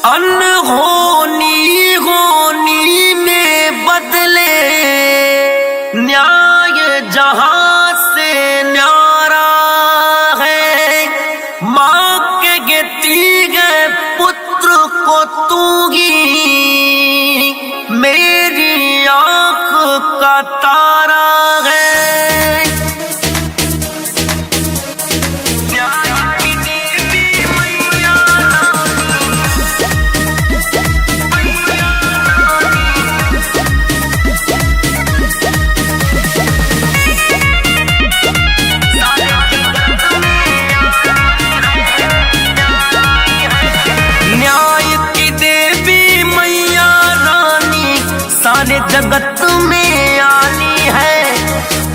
अनहोनी होनी में बदले न्याय जहां से न्यारा है। माँ के गेती गए पुत्र को तूगी मेरी आंख का तारा है। सारे जगत में आनी है,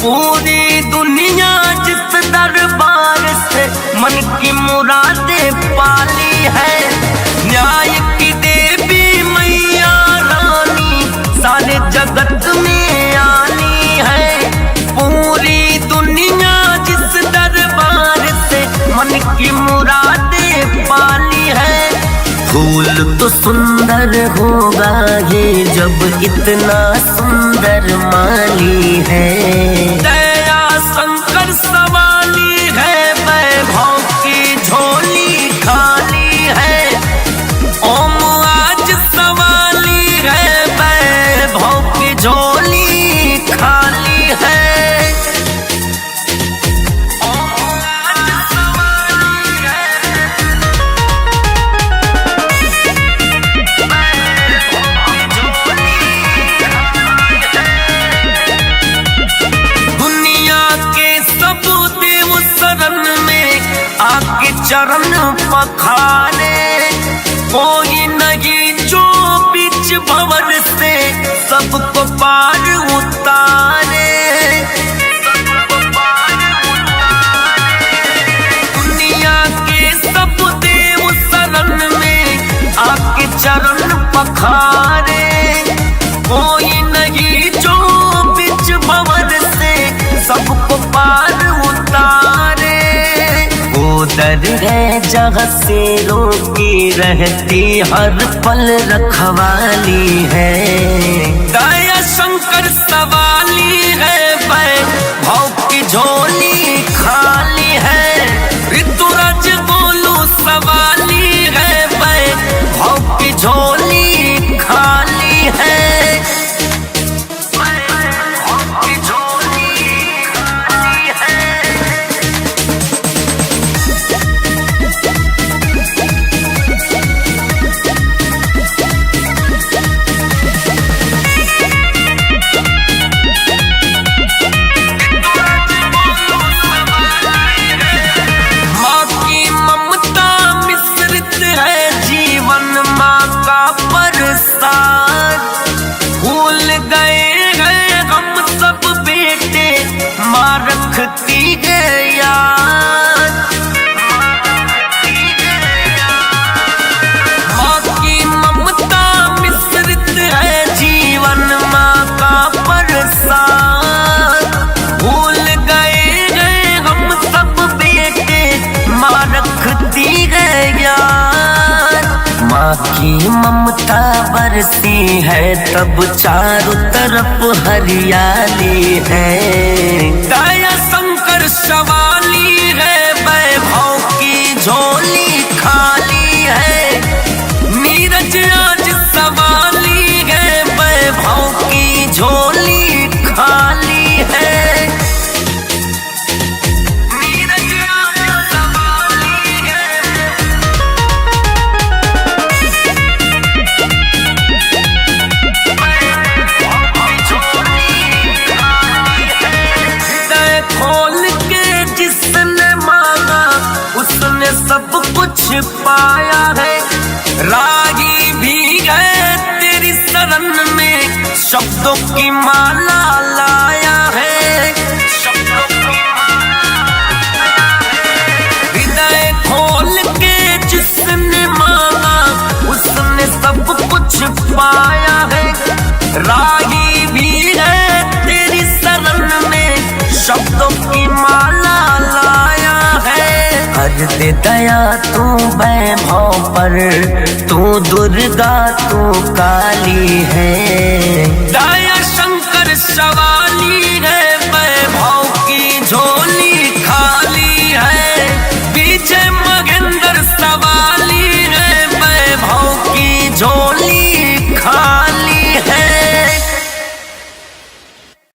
पूरी दुनिया जिस दरबार से मन की मुरादें पाली है। न्याय की देवी मैया रानी सारे जगत में आनी है, पूरी दुनिया जिस दरबार से मन की मुरादें पाली है। फूल तो सुंदर होगा ये जब इतना सुंदर माली है। दया शंकर सवाली है, वैभव की झोली खाली है। ओम आज सवाली है, वैभव की झोली खाली है। आके चरण पखारे, कोई नहीं जो बीच भंवर से सबको पार उतारे। दुनिया के सब देव शरण में आके चरण पखारे, कोई नहीं जो बीच भंवर से सबको पार उतारे। दर है जहाँ शेरों की रहती हर पल रखवाली है। दया शंकर सवाली है, वैभव की झोली खाली है। ऋतुराज गोलू सवाली है, वैभव की झोली खाली है। भूल गए हैं हम सब बेटे, माँ रखती है याद। माँ की ममता मिश्रित है जीवन, माँ का प्रसाद। भूल गए हैं हम सब बेटे, माँ रखती है याद। माँ की ममता बरसी है तब चारों तरफ हरियाली है। दया शंकर सवाली है, वैभव की झोली खाली है। नीरज आज सवाली है, वैभव की झोली खाली है। सब कुछ पाया है, रागी भी गए तेरी शरण में, शब्दों की माला लाया है। हृदय खोल के जिसने मांगा उसने सब कुछ पाया है। रागी भी गए तेरी शरण में, शब्दों की माला लाया है। कर दे दया तू वैभव पर, तू दुर्गा तू काली है।